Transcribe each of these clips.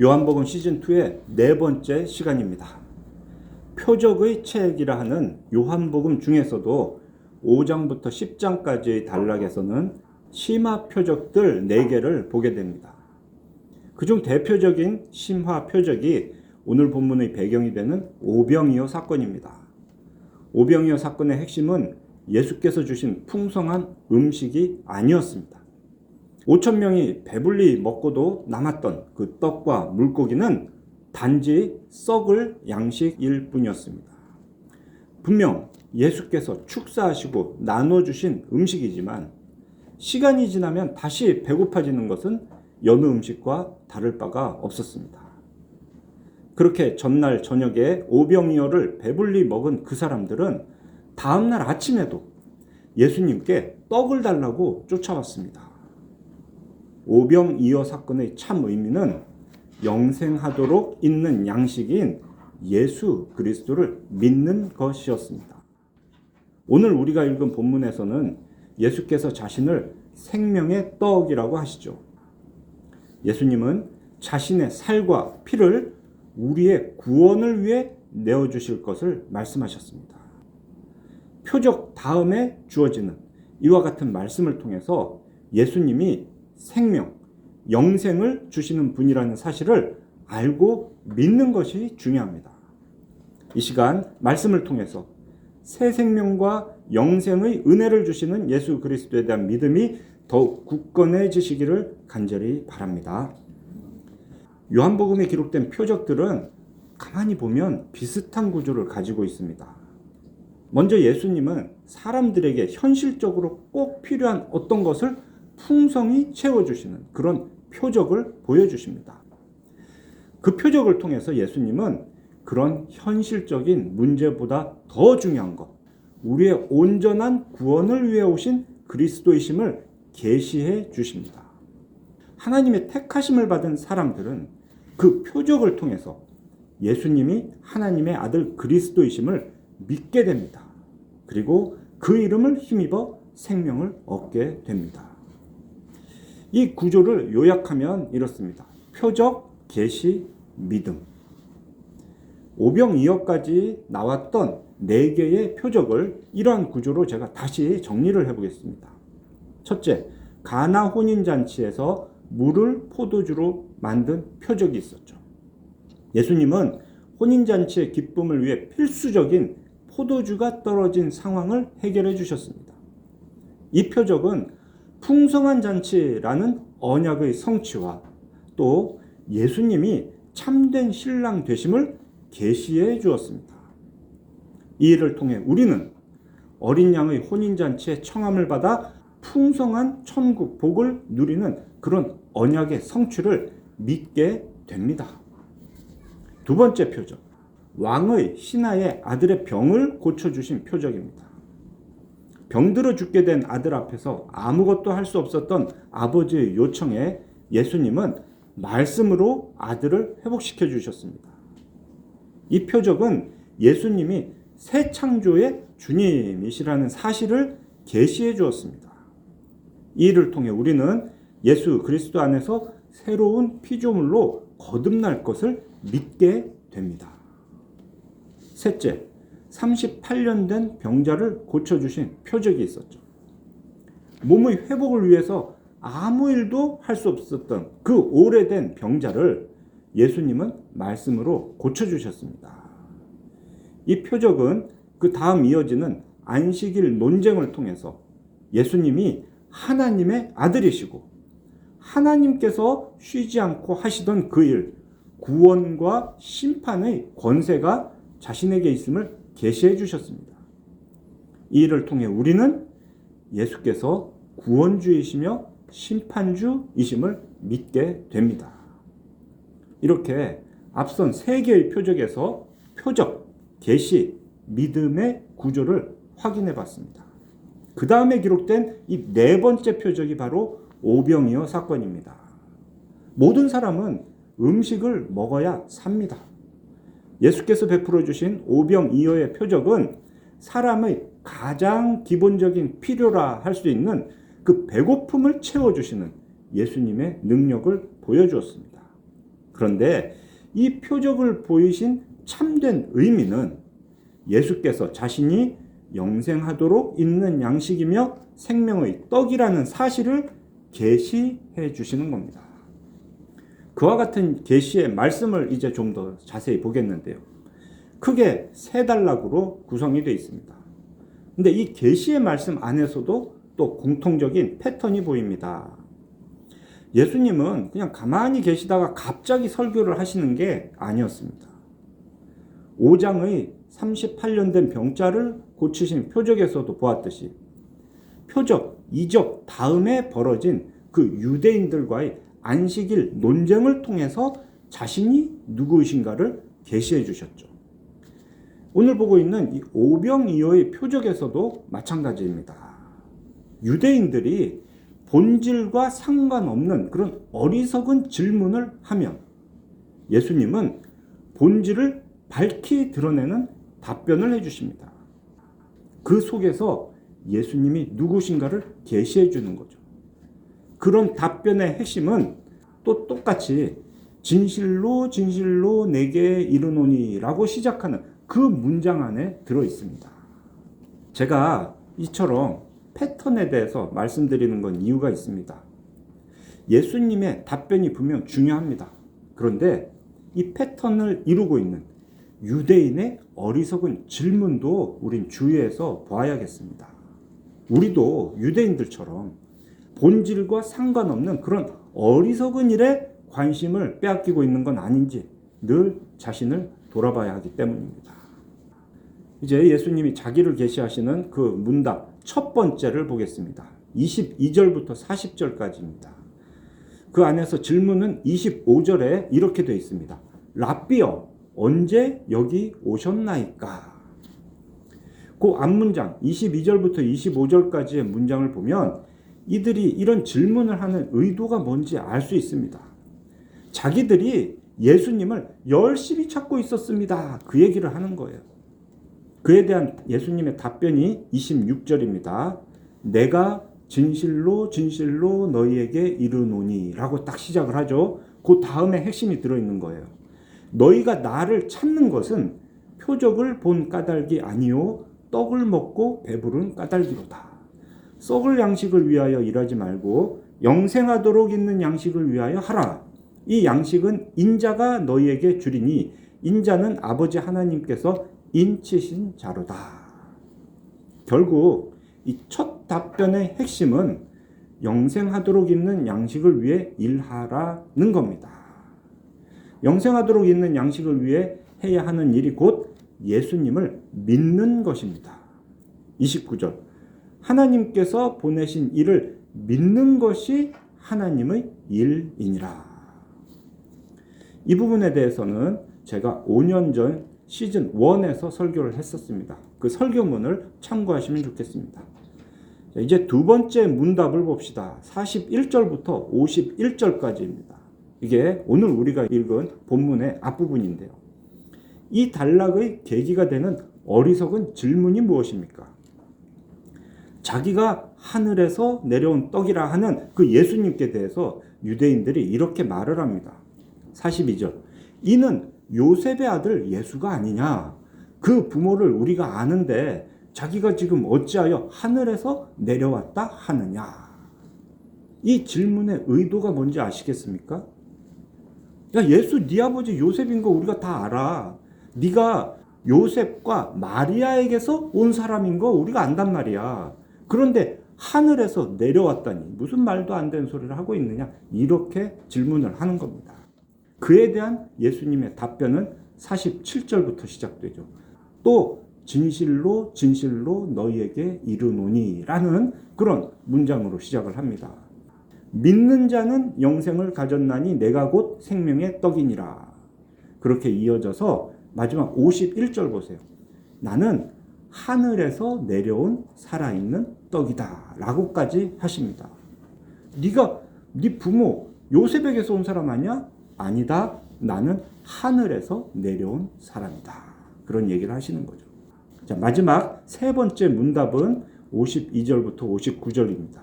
요한복음 시즌2의 네 번째 시간입니다. 표적의 책이라 하는 요한복음 중에서도 5장부터 10장까지의 단락에서는 심화 표적들 4개를 보게 됩니다. 그중 대표적인 심화 표적이 오늘 본문의 배경이 되는 오병이어 사건입니다. 오병이어 사건의 핵심은 예수께서 주신 풍성한 음식이 아니었습니다. 5천 명이 배불리 먹고도 남았던 그 떡과 물고기는 단지 썩을 양식일 뿐이었습니다. 분명 예수께서 축사하시고 나눠주신 음식이지만 시간이 지나면 다시 배고파지는 것은 여느 음식과 다를 바가 없었습니다. 그렇게 전날 저녁에 오병이어를 배불리 먹은 그 사람들은 다음날 아침에도 예수님께 떡을 달라고 쫓아왔습니다. 오병이어 사건의 참 의미는 영생하도록 있는 양식인 예수 그리스도를 믿는 것이었습니다. 오늘 우리가 읽은 본문에서는 예수께서 자신을 생명의 떡이라고 하시죠. 예수님은 자신의 살과 피를 우리의 구원을 위해 내어주실 것을 말씀하셨습니다. 표적 다음에 주어지는 이와 같은 말씀을 통해서 예수님이 생명, 영생을 주시는 분이라는 사실을 알고 믿는 것이 중요합니다. 이 시간 말씀을 통해서 새 생명과 영생의 은혜를 주시는 예수 그리스도에 대한 믿음이 더욱 굳건해지시기를 간절히 바랍니다. 요한복음에 기록된 표적들은 가만히 보면 비슷한 구조를 가지고 있습니다. 먼저 예수님은 사람들에게 현실적으로 꼭 필요한 어떤 것을 풍성히 채워주시는 그런 표적을 보여주십니다. 그 표적을 통해서 예수님은 그런 현실적인 문제보다 더 중요한 것, 우리의 온전한 구원을 위해 오신 그리스도이심을 계시해 주십니다. 하나님의 택하심을 받은 사람들은 그 표적을 통해서 예수님이 하나님의 아들 그리스도이심을 믿게 됩니다. 그리고 그 이름을 힘입어 생명을 얻게 됩니다. 이 구조를 요약하면 이렇습니다. 표적, 계시, 믿음. 오병이어까지 나왔던 4개의 표적을 이러한 구조로 제가 다시 정리를 해보겠습니다. 첫째, 가나 혼인잔치에서 물을 포도주로 만든 표적이 있었죠. 예수님은 혼인잔치의 기쁨을 위해 필수적인 포도주가 떨어진 상황을 해결해 주셨습니다. 이 표적은 풍성한 잔치라는 언약의 성취와 또 예수님이 참된 신랑 되심을 계시해 주었습니다. 이 일을 통해 우리는 어린 양의 혼인잔치의 청함을 받아 풍성한 천국 복을 누리는 그런 언약의 성취를 믿게 됩니다. 두 번째 표적, 왕의 신하의 아들의 병을 고쳐주신 표적입니다. 병들어 죽게 된 아들 앞에서 아무것도 할 수 없었던 아버지의 요청에 예수님은 말씀으로 아들을 회복시켜 주셨습니다. 이 표적은 예수님이 새 창조의 주님이시라는 사실을 계시해 주었습니다. 이 일을 통해 우리는 예수 그리스도 안에서 새로운 피조물로 거듭날 것을 믿게 됩니다. 셋째, 38년 된 병자를 고쳐주신 표적이 있었죠. 몸의 회복을 위해서 아무 일도 할 수 없었던 그 오래된 병자를 예수님은 말씀으로 고쳐주셨습니다. 이 표적은 그 다음 이어지는 안식일 논쟁을 통해서 예수님이 하나님의 아들이시고 하나님께서 쉬지 않고 하시던 그 일, 구원과 심판의 권세가 자신에게 있음을 계시해 주셨습니다. 이 일을 통해 우리는 예수께서 구원주이시며 심판주이심을 믿게 됩니다. 이렇게 앞선 3개의 표적에서 표적, 계시, 믿음의 구조를 확인해 봤습니다. 그 다음에 기록된 이 4번째 표적이 바로 오병이어 사건입니다. 모든 사람은 음식을 먹어야 삽니다. 예수께서 베풀어 주신 오병이어의 표적은 사람의 가장 기본적인 필요라 할 수 있는 그 배고픔을 채워주시는 예수님의 능력을 보여주었습니다. 그런데 이 표적을 보이신 참된 의미는 예수께서 자신이 영생하도록 있는 양식이며 생명의 떡이라는 사실을 계시해 주시는 겁니다. 그와 같은 계시의 말씀을 이제 좀 더 자세히 보겠는데요. 크게 세 단락으로 구성이 되어 있습니다. 근데 이 계시의 말씀 안에서도 또 공통적인 패턴이 보입니다. 예수님은 그냥 가만히 계시다가 갑자기 설교를 하시는 게 아니었습니다. 5장의 38년 된 병자를 고치신 표적에서도 보았듯이 표적, 이적 다음에 벌어진 그 유대인들과의 안식일 논쟁을 통해서 자신이 누구이신가를 계시해 주셨죠. 오늘 보고 있는 이 오병이어의 표적에서도 마찬가지입니다. 유대인들이 본질과 상관없는 그런 어리석은 질문을 하면 예수님은 본질을 밝히 드러내는 답변을 해주십니다. 그 속에서 예수님이 누구신가를 계시해 주는 거죠. 그런 답변의 핵심은 또 똑같이 진실로 진실로 내게 이르노니 라고 시작하는 그 문장 안에 들어 있습니다. 제가 이처럼 패턴에 대해서 말씀드리는 건 이유가 있습니다. 예수님의 답변이 분명 중요합니다. 그런데 이 패턴을 이루고 있는 유대인의 어리석은 질문도 우린 주의해서 봐야겠습니다. 우리도 유대인들처럼 본질과 상관없는 그런 어리석은 일에 관심을 빼앗기고 있는 건 아닌지 늘 자신을 돌아봐야 하기 때문입니다. 이제 예수님이 자기를 계시하시는 그 문답 첫 번째를 보겠습니다. 22절부터 40절까지입니다. 그 안에서 질문은 25절에 이렇게 되어 있습니다. 랍비여, 언제 여기 오셨나이까? 그 앞문장 22절부터 25절까지의 문장을 보면 이들이 이런 질문을 하는 의도가 뭔지 알 수 있습니다. 자기들이 예수님을 열심히 찾고 있었습니다. 그 얘기를 하는 거예요. 그에 대한 예수님의 답변이 26절입니다. 내가 진실로 진실로 너희에게 이르노니 라고 딱 시작을 하죠. 그 다음에 핵심이 들어있는 거예요. 너희가 나를 찾는 것은 표적을 본 까닭이 아니요 떡을 먹고 배부른 까닭이로다. 썩을 양식을 위하여 일하지 말고 영생하도록 있는 양식을 위하여 하라. 이 양식은 인자가 너희에게 주리니 인자는 아버지 하나님께서 인치신 자로다. 결국 이 첫 답변의 핵심은 영생하도록 있는 양식을 위해 일하라는 겁니다. 영생하도록 있는 양식을 위해 해야 하는 일이 곧 예수님을 믿는 것입니다. 29절 하나님께서 보내신 이를 믿는 것이 하나님의 일이니라. 이 부분에 대해서는 제가 5년 전 시즌 1에서 설교를 했었습니다. 그 설교문을 참고하시면 좋겠습니다. 이제 두 번째 문답을 봅시다. 41절부터 51절까지입니다. 이게 오늘 우리가 읽은 본문의 앞부분인데요. 이 단락의 계기가 되는 어리석은 질문이 무엇입니까? 자기가 하늘에서 내려온 떡이라 하는 그 예수님께 대해서 유대인들이 이렇게 말을 합니다. 42절 이는 요셉의 아들 예수가 아니냐? 그 부모를 우리가 아는데 자기가 지금 어찌하여 하늘에서 내려왔다 하느냐? 이 질문의 의도가 뭔지 아시겠습니까? 야, 예수 네 아버지 요셉인 거 우리가 다 알아. 네가 요셉과 마리아에게서 온 사람인 거 우리가 안단 말이야. 그런데 하늘에서 내려왔다니 무슨 말도 안 되는 소리를 하고 있느냐? 이렇게 질문을 하는 겁니다. 그에 대한 예수님의 답변은 47절부터 시작되죠. 또 진실로 진실로 너희에게 이르노니 라는 그런 문장으로 시작을 합니다. 믿는 자는 영생을 가졌나니 내가 곧 생명의 떡이니라. 그렇게 이어져서 마지막 51절 보세요. 나는 하늘에서 내려온 살아있는 떡이다 라고까지 하십니다. 네가 네 부모 요셉에게서 온 사람 아니야? 아니다. 나는 하늘에서 내려온 사람이다. 그런 얘기를 하시는 거죠. 자, 마지막 세 번째 문답은 52절부터 59절입니다.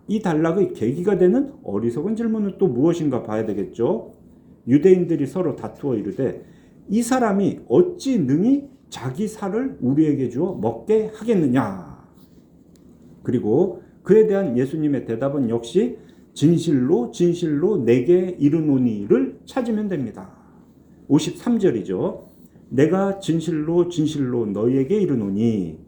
이 단락의 계기가 되는 어리석은 질문은 또 무엇인가 봐야 되겠죠. 유대인들이 서로 다투어 이르되 이 사람이 어찌 능히 자기 살을 우리에게 주어 먹게 하겠느냐. 그리고 그에 대한 예수님의 대답은 역시 진실로 진실로 내게 이르노니를 찾으면 됩니다. 53절이죠. 내가 진실로 진실로 너희에게 이르노니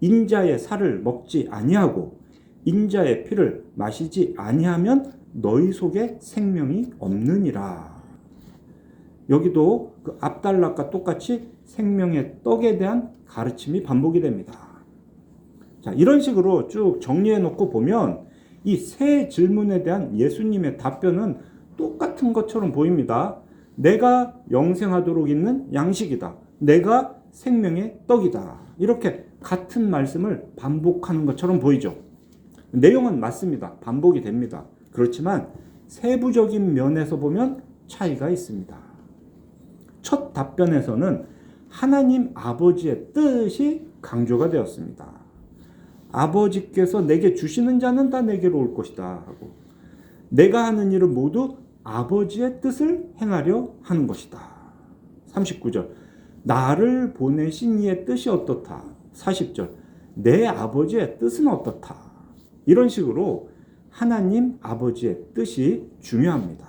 인자의 살을 먹지 아니하고 인자의 피를 마시지 아니하면 너희 속에 생명이 없느니라. 여기도 그 앞단락과 똑같이 생명의 떡에 대한 가르침이 반복이 됩니다. 자, 이런 식으로 쭉 정리해 놓고 보면 이 세 질문에 대한 예수님의 답변은 똑같은 것처럼 보입니다. 내가 영생하도록 있는 양식이다. 내가 생명의 떡이다. 이렇게 같은 말씀을 반복하는 것처럼 보이죠. 내용은 맞습니다. 반복이 됩니다. 그렇지만 세부적인 면에서 보면 차이가 있습니다. 첫 답변에서는 하나님 아버지의 뜻이 강조가 되었습니다. 아버지께서 내게 주시는 자는 다 내게로 올 것이다 하고 내가 하는 일은 모두 아버지의 뜻을 행하려 하는 것이다. 39절 나를 보내신 이의 뜻이 어떻다. 40절 내 아버지의 뜻은 어떻다. 이런 식으로 하나님 아버지의 뜻이 중요합니다.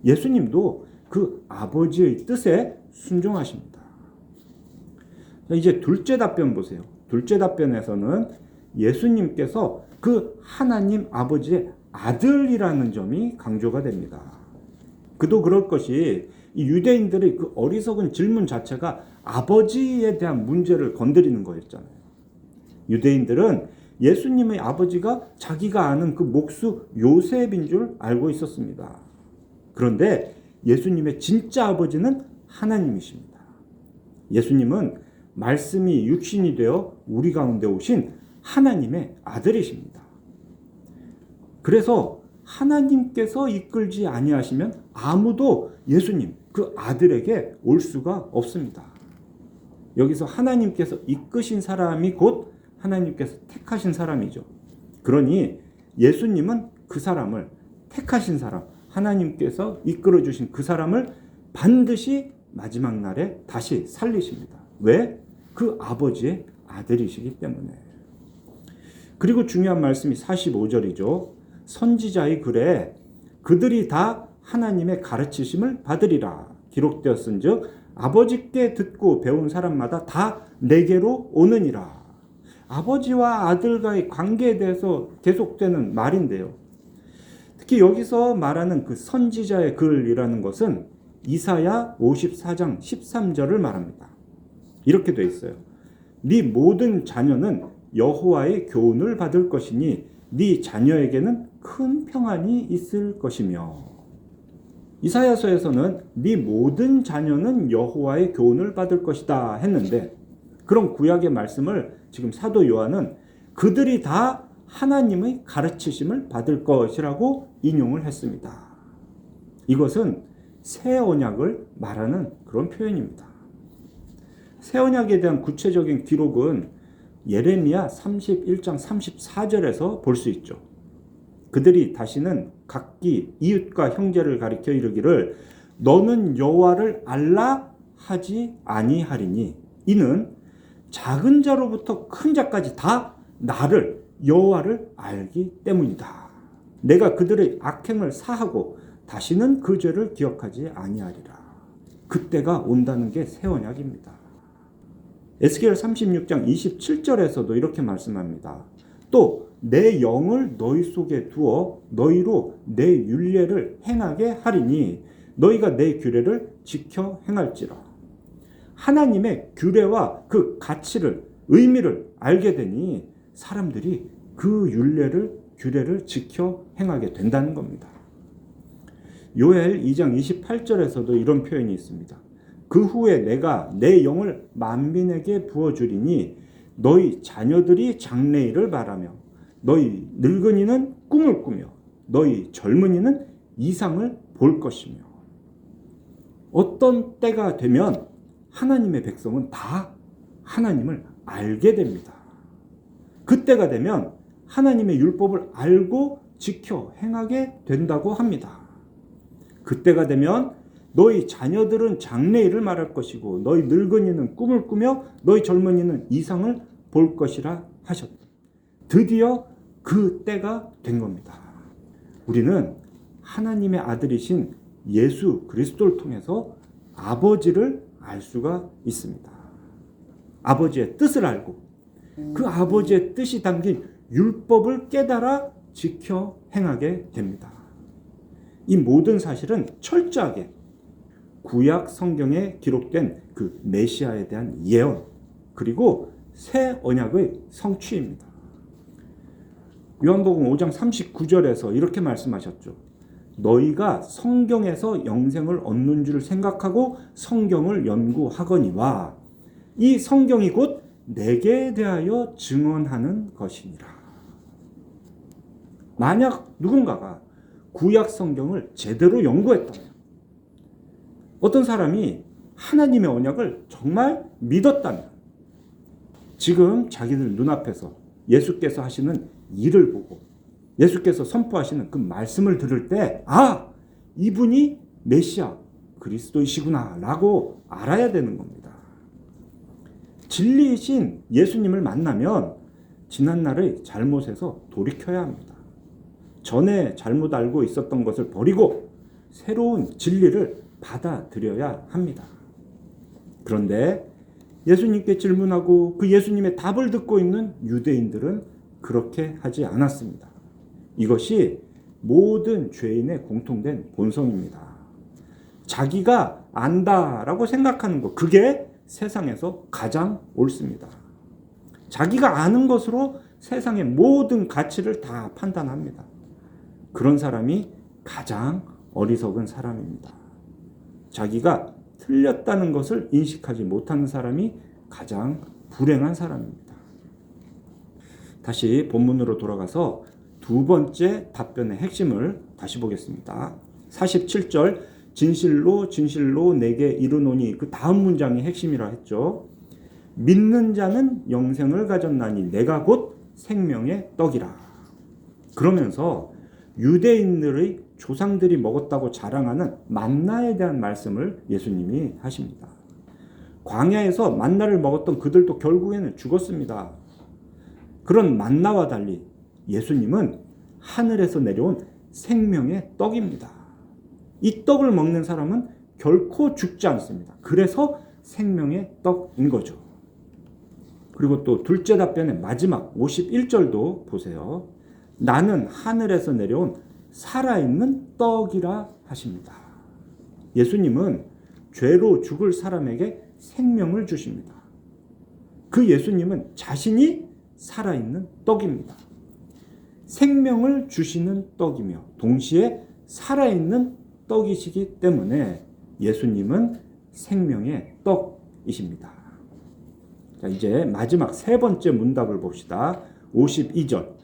예수님도 그 아버지의 뜻에 순종하십니다. 이제 둘째 답변 보세요. 둘째 답변에서는 예수님께서 그 하나님 아버지의 아들이라는 점이 강조가 됩니다. 그도 그럴 것이 이 유대인들의 그 어리석은 질문 자체가 아버지에 대한 문제를 건드리는 거였잖아요. 유대인들은 예수님의 아버지가 자기가 아는 그 목수 요셉인 줄 알고 있었습니다. 그런데 예수님의 진짜 아버지는 하나님이십니다. 예수님은 말씀이 육신이 되어 우리 가운데 오신 하나님의 아들이십니다. 그래서 하나님께서 이끌지 아니하시면 아무도 예수님 그 아들에게 올 수가 없습니다. 여기서 하나님께서 이끄신 사람이 곧 하나님께서 택하신 사람이죠. 그러니 예수님은 그 사람을 택하신 사람, 하나님께서 이끌어 주신 그 사람을 반드시 마지막 날에 다시 살리십니다. 왜? 그 아버지의 아들이시기 때문에. 그리고 중요한 말씀이 45절이죠. 선지자의 글에 그들이 다 하나님의 가르치심을 받으리라 기록되었은즉 아버지께 듣고 배운 사람마다 다 내게로 오느니라. 아버지와 아들과의 관계에 대해서 계속되는 말인데요. 특히 여기서 말하는 그 선지자의 글이라는 것은 이사야 54장 13절을 말합니다. 이렇게 돼 있어요. 네 모든 자녀는 여호와의 교훈을 받을 것이니 네 자녀에게는 큰 평안이 있을 것이며. 이사야서에서는 네 모든 자녀는 여호와의 교훈을 받을 것이다 했는데 그런 구약의 말씀을 지금 사도 요한은 그들이 다 하나님의 가르치심을 받을 것이라고 인용을 했습니다. 이것은 새 언약을 말하는 그런 표현입니다. 새 언약에 대한 구체적인 기록은 예레미야 31장 34절에서 볼 수 있죠. 그들이 다시는 각기 이웃과 형제를 가리켜 이르기를 너는 여호와를 알라 하지 아니하리니 이는 작은 자로부터 큰 자까지 다 나를 여호와를 알기 때문이다. 내가 그들의 악행을 사하고 다시는 그 죄를 기억하지 아니하리라. 그때가 온다는 게 새 언약입니다. 에스겔 36장 27절에서도 이렇게 말씀합니다. 또 내 영을 너희 속에 두어 너희로 내 율례를 행하게 하리니 너희가 내 규례를 지켜 행할지라. 하나님의 규례와 그 가치를 의미를 알게 되니 사람들이 그 규례를 지켜 행하게 된다는 겁니다. 요엘 2장 28절에서도 이런 표현이 있습니다. 그 후에 내가 내 영을 만민에게 부어주리니 너희 자녀들이 장래일을 말하며 너희 늙은이는 꿈을 꾸며 너희 젊은이는 이상을 볼 것이며. 어떤 때가 되면 하나님의 백성은 다 하나님을 알게 됩니다. 그때가 되면 하나님의 율법을 알고 지켜 행하게 된다고 합니다. 그때가 되면 너희 자녀들은 장래일을 말할 것이고 너희 늙은이는 꿈을 꾸며 너희 젊은이는 이상을 볼 것이라 하셨다. 드디어 그 때가 된 겁니다. 우리는 하나님의 아들이신 예수 그리스도를 통해서 아버지를 알 수가 있습니다. 아버지의 뜻을 알고 그 아버지의 뜻이 담긴 율법을 깨달아 지켜 행하게 됩니다. 이 모든 사실은 철저하게 구약 성경에 기록된 그 메시아에 대한 예언 그리고 새 언약의 성취입니다. 요한복음 5장 39절에서 이렇게 말씀하셨죠. 너희가 성경에서 영생을 얻는 줄 생각하고 성경을 연구하거니와 이 성경이 곧 내게 대하여 증언하는 것이니라. 만약 누군가가 구약 성경을 제대로 연구했다면, 어떤 사람이 하나님의 언약을 정말 믿었다면, 지금 자기들 눈앞에서 예수께서 하시는 일을 보고 예수께서 선포하시는 그 말씀을 들을 때, 아, 이분이 메시아 그리스도이시구나 라고 알아야 되는 겁니다. 진리이신 예수님을 만나면 지난날의 잘못에서 돌이켜야 합니다. 전에 잘못 알고 있었던 것을 버리고 새로운 진리를 받아들여야 합니다. 그런데 예수님께 질문하고 그 예수님의 답을 듣고 있는 유대인들은 그렇게 하지 않았습니다. 이것이 모든 죄인의 공통된 본성입니다. 자기가 안다라고 생각하는 것, 그게 세상에서 가장 옳습니다. 자기가 아는 것으로 세상의 모든 가치를 다 판단합니다. 그런 사람이 가장 어리석은 사람입니다. 자기가 틀렸다는 것을 인식하지 못하는 사람이 가장 불행한 사람입니다. 다시 본문으로 돌아가서 두 번째 답변의 핵심을 다시 보겠습니다. 47절 진실로 진실로 내게 이르노니, 그 다음 문장이 핵심이라 했죠. 믿는 자는 영생을 가졌나니 내가 곧 생명의 떡이라. 그러면서 유대인들의 조상들이 먹었다고 자랑하는 만나에 대한 말씀을 예수님이 하십니다. 광야에서 만나를 먹었던 그들도 결국에는 죽었습니다. 그런 만나와 달리 예수님은 하늘에서 내려온 생명의 떡입니다. 이 떡을 먹는 사람은 결코 죽지 않습니다. 그래서 생명의 떡인 거죠. 그리고 또 둘째 답변의 마지막 51절도 보세요. 나는 하늘에서 내려온 살아있는 떡이라 하십니다. 예수님은 죄로 죽을 사람에게 생명을 주십니다. 그 예수님은 자신이 살아있는 떡입니다. 생명을 주시는 떡이며 동시에 살아있는 떡이시기 때문에 예수님은 생명의 떡이십니다. 자, 이제 마지막 세 번째 문답을 봅시다. 52절.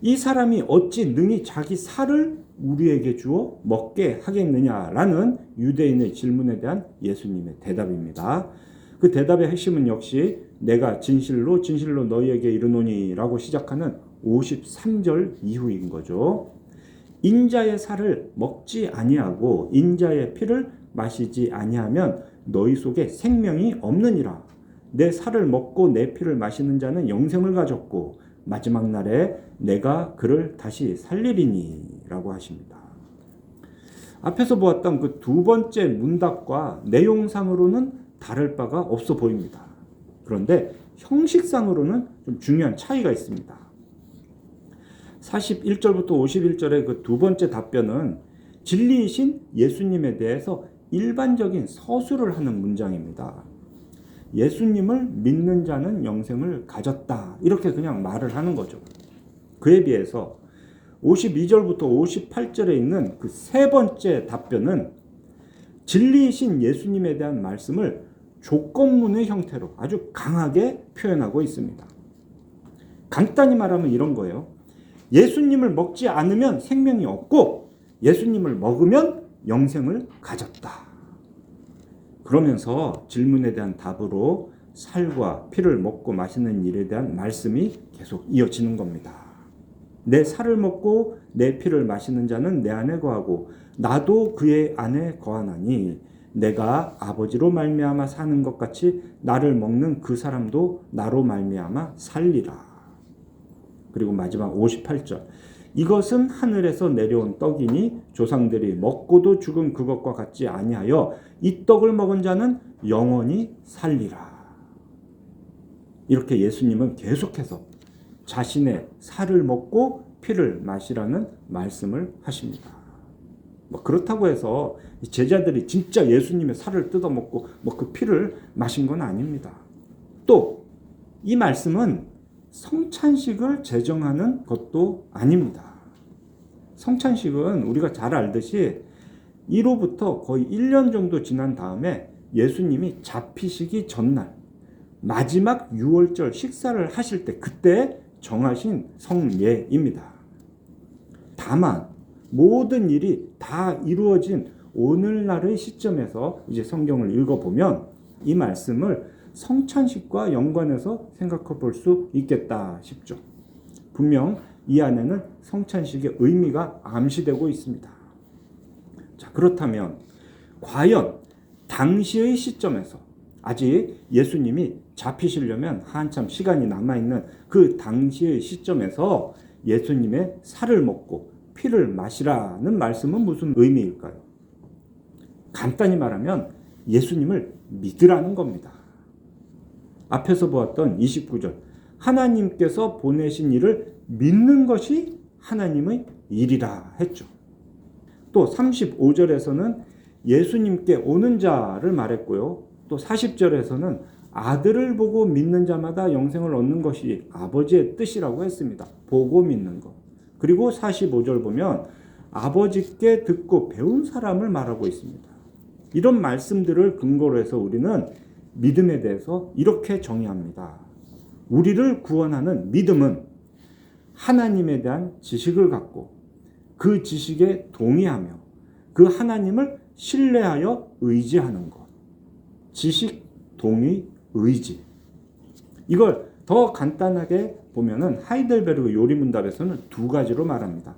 이 사람이 어찌 능히 자기 살을 우리에게 주어 먹게 하겠느냐라는 유대인의 질문에 대한 예수님의 대답입니다. 그 대답의 핵심은 역시 내가 진실로 진실로 너희에게 이르노니 라고 시작하는 53절 이후인 거죠. 인자의 살을 먹지 아니하고 인자의 피를 마시지 아니하면 너희 속에 생명이 없느니라. 내 살을 먹고 내 피를 마시는 자는 영생을 가졌고 마지막 날에 내가 그를 다시 살리리니 라고 하십니다. 앞에서 보았던 그 두 번째 문답과 내용상으로는 다를 바가 없어 보입니다. 그런데 형식상으로는 좀 중요한 차이가 있습니다. 41절부터 51절의 그 두 번째 답변은 진리이신 예수님에 대해서 일반적인 서술을 하는 문장입니다. 예수님을 믿는 자는 영생을 가졌다. 이렇게 그냥 말을 하는 거죠. 그에 비해서 52절부터 58절에 있는 그 세 번째 답변은 진리이신 예수님에 대한 말씀을 조건문의 형태로 아주 강하게 표현하고 있습니다. 간단히 말하면 이런 거예요. 예수님을 먹지 않으면 생명이 없고 예수님을 먹으면 영생을 가졌다. 그러면서 질문에 대한 답으로 살과 피를 먹고 마시는 일에 대한 말씀이 계속 이어지는 겁니다. 내 살을 먹고 내 피를 마시는 자는 내 안에 거하고 나도 그의 안에 거하나니 내가 아버지로 말미암아 사는 것 같이 나를 먹는 그 사람도 나로 말미암아 살리라. 그리고 마지막 58절. 이것은 하늘에서 내려온 떡이니 조상들이 먹고도 죽은 그것과 같지 아니하여 이 떡을 먹은 자는 영원히 살리라. 이렇게 예수님은 계속해서 자신의 살을 먹고 피를 마시라는 말씀을 하십니다. 그렇다고 해서 제자들이 진짜 예수님의 살을 뜯어먹고 그 피를 마신 건 아닙니다. 또 이 말씀은 성찬식을 제정하는 것도 아닙니다. 성찬식은 우리가 잘 알듯이 1호부터 거의 1년 정도 지난 다음에 예수님이 잡히시기 전날 마지막 6월절 식사를 하실 때 그때 정하신 성예입니다. 다만 모든 일이 다 이루어진 오늘날의 시점에서 이제 성경을 읽어보면 이 말씀을 성찬식과 연관해서 생각해 볼 수 있겠다 싶죠. 분명 이 안에는 성찬식의 의미가 암시되고 있습니다. 자, 그렇다면 과연 당시의 시점에서 아직 예수님이 잡히시려면 한참 시간이 남아있는 그 당시의 시점에서 예수님의 살을 먹고 피를 마시라는 말씀은 무슨 의미일까요? 간단히 말하면 예수님을 믿으라는 겁니다. 앞에서 보았던 29절. 하나님께서 보내신 일을 믿는 것이 하나님의 일이라 했죠. 또 35절에서는 예수님께 오는 자를 말했고요. 또 40절에서는 아들을 보고 믿는 자마다 영생을 얻는 것이 아버지의 뜻이라고 했습니다. 보고 믿는 것. 그리고 45절 보면 아버지께 듣고 배운 사람을 말하고 있습니다. 이런 말씀들을 근거로 해서 우리는 믿음에 대해서 이렇게 정의합니다. 우리를 구원하는 믿음은 하나님에 대한 지식을 갖고 그 지식에 동의하며 그 하나님을 신뢰하여 의지하는 것. 지식, 동의, 의지. 이걸 더 간단하게 보면은 하이델베르그 요리문답에서는 두 가지로 말합니다.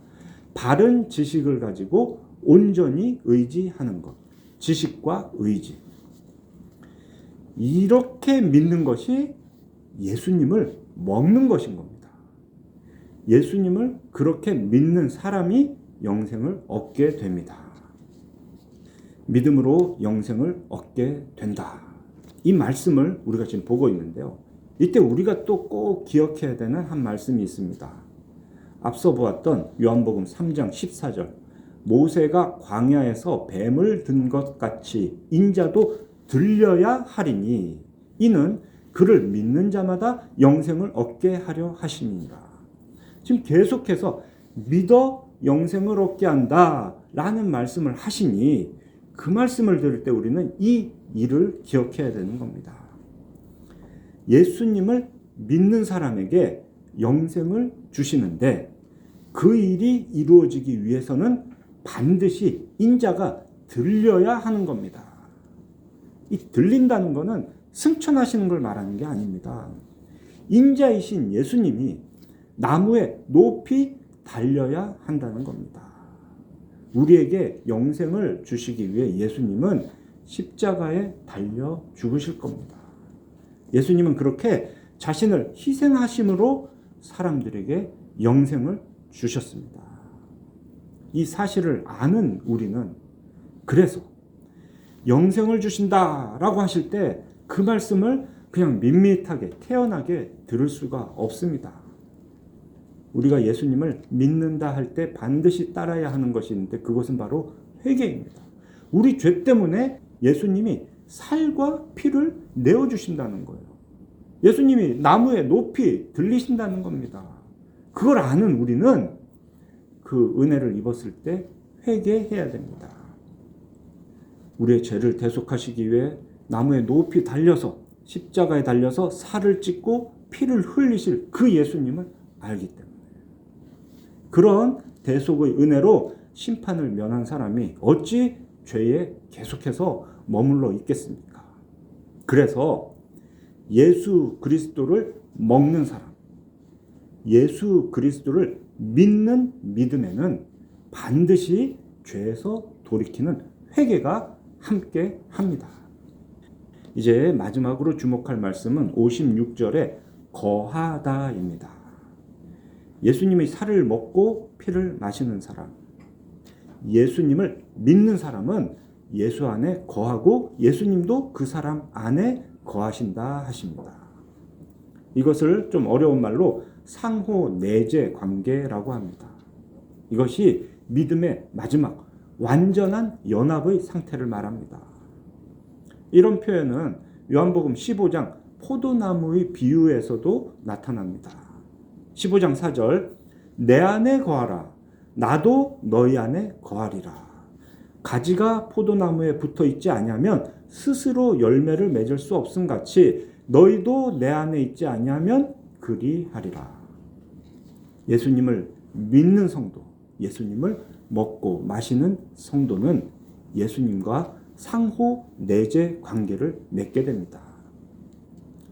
바른 지식을 가지고 온전히 의지하는 것. 지식과 의지. 이렇게 믿는 것이 예수님을 먹는 것인 겁니다. 예수님을 그렇게 믿는 사람이 영생을 얻게 됩니다. 믿음으로 영생을 얻게 된다. 이 말씀을 우리가 지금 보고 있는데요. 이때 우리가 또 꼭 기억해야 되는 한 말씀이 있습니다. 앞서 보았던 요한복음 3장 14절. 모세가 광야에서 뱀을 든 것 같이 인자도 들려야 하리니 이는 그를 믿는 자마다 영생을 얻게 하려 하심이니라. 지금 계속해서 믿어 영생을 얻게 한다라는 말씀을 하시니 그 말씀을 들을 때 우리는 이 일을 기억해야 되는 겁니다. 예수님을 믿는 사람에게 영생을 주시는데 그 일이 이루어지기 위해서는 반드시 인자가 들려야 하는 겁니다. 이 들린다는 것은 승천하시는 걸 말하는 게 아닙니다. 인자이신 예수님이 나무에 높이 달려야 한다는 겁니다. 우리에게 영생을 주시기 위해 예수님은 십자가에 달려 죽으실 겁니다. 예수님은 그렇게 자신을 희생하심으로 사람들에게 영생을 주셨습니다. 이 사실을 아는 우리는 그래서 영생을 주신다라고 하실 때 그 말씀을 그냥 밋밋하게 태연하게 들을 수가 없습니다. 우리가 예수님을 믿는다 할 때 반드시 따라야 하는 것이 있는데 그것은 바로 회개입니다. 우리 죄 때문에 예수님이 살과 피를 내어주신다는 거예요. 예수님이 나무에 높이 들리신다는 겁니다. 그걸 아는 우리는 그 은혜를 입었을 때 회개해야 됩니다. 우리의 죄를 대속하시기 위해 나무에 높이 달려서 십자가에 달려서 살을 찢고 피를 흘리실 그 예수님을 알기 때문에 그런 대속의 은혜로 심판을 면한 사람이 어찌 죄에 계속해서 머물러 있겠습니까? 그래서 예수 그리스도를 먹는 사람, 예수 그리스도를 믿는 믿음에는 반드시 죄에서 돌이키는 회개가 함께 합니다. 이제 마지막으로 주목할 말씀은 56절에 거하다입니다. 예수님의 살을 먹고 피를 마시는 사람, 예수님을 믿는 사람은 예수 안에 거하고 예수님도 그 사람 안에 거하신다 하십니다. 이것을 좀 어려운 말로 상호 내재 관계라고 합니다. 이것이 믿음의 마지막 완전한 연합의 상태를 말합니다. 이런 표현은 요한복음 15장 포도나무의 비유에서도 나타납니다. 15장 4절 내 안에 거하라 나도 너희 안에 거하리라. 가지가 포도나무에 붙어 있지 아니하면 스스로 열매를 맺을 수 없음 같이 너희도 내 안에 있지 아니하면 그리하리라. 예수님을 믿는 성도, 예수님을 먹고 마시는 성도는 예수님과 상호 내재 관계를 맺게 됩니다.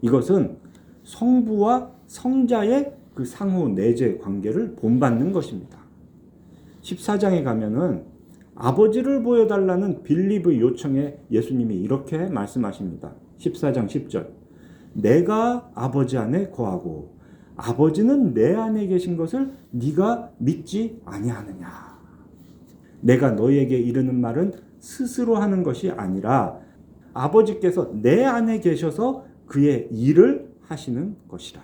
이것은 성부와 성자의 그 상호 내재 관계를 본받는 것입니다. 14장에 가면은 아버지를 보여달라는 빌립의 요청에 예수님이 이렇게 말씀하십니다. 14장 10절 내가 아버지 안에 거하고 아버지는 내 안에 계신 것을 네가 믿지 아니하느냐. 내가 너희에게 이르는 말은 스스로 하는 것이 아니라 아버지께서 내 안에 계셔서 그의 일을 하시는 것이라.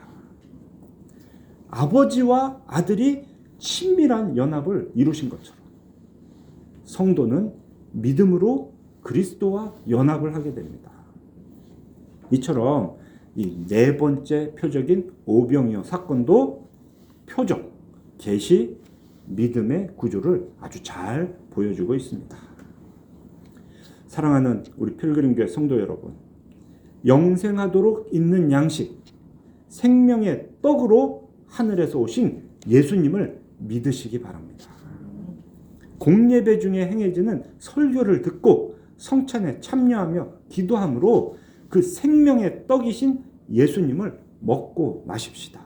아버지와 아들이 친밀한 연합을 이루신 것처럼 성도는 믿음으로 그리스도와 연합을 하게 됩니다. 이처럼 이 네 번째 표적인 오병이어 사건도 표적, 계시, 믿음의 구조를 아주 잘 보여주고 있습니다. 사랑하는 우리 필그림교회 성도 여러분, 영생하도록 있는 양식, 생명의 떡으로 하늘에서 오신 예수님을 믿으시기 바랍니다. 공예배 중에 행해지는 설교를 듣고 성찬에 참여하며 기도함으로 그 생명의 떡이신 예수님을 먹고 마십시다.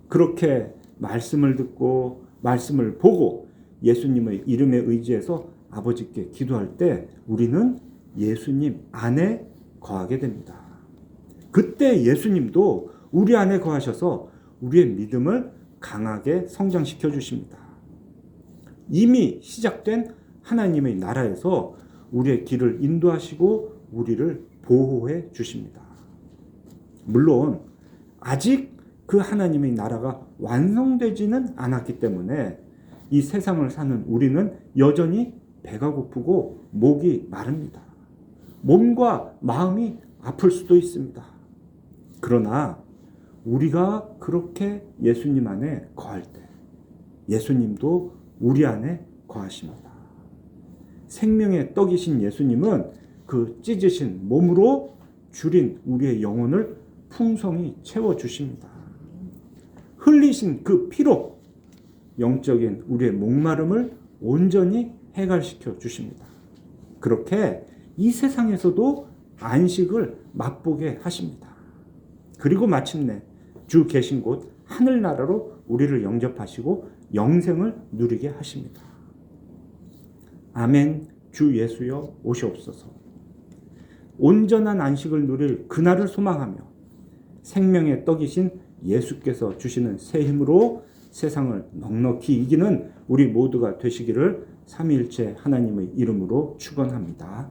그렇게 말씀을 듣고 말씀을 보고 예수님의 이름에 의지해서 아버지께 기도할 때 우리는 예수님 안에 거하게 됩니다. 그때 예수님도 우리 안에 거하셔서 우리의 믿음을 강하게 성장시켜 주십니다. 이미 시작된 하나님의 나라에서 우리의 길을 인도하시고 우리를 보호해 주십니다. 물론 아직 그 하나님의 나라가 완성되지는 않았기 때문에 이 세상을 사는 우리는 여전히 배가 고프고 목이 마릅니다. 몸과 마음이 아플 수도 있습니다. 그러나 우리가 그렇게 예수님 안에 거할 때 예수님도 우리 안에 거하십니다. 생명의 떡이신 예수님은 그 찢으신 몸으로 줄인 우리의 영혼을 풍성히 채워주십니다. 흘리신 그 피로 영적인 우리의 목마름을 온전히 해결시켜 주십니다. 그렇게 이 세상에서도 안식을 맛보게 하십니다. 그리고 마침내 주 계신 곳 하늘나라로 우리를 영접하시고 영생을 누리게 하십니다. 아멘. 주 예수여 오시옵소서. 온전한 안식을 누릴 그날을 소망하며 생명의 떡이신 예수께서 주시는 새 힘으로 세상을 넉넉히 이기는 우리 모두가 되시기를 삼위일체 하나님의 이름으로 축원합니다.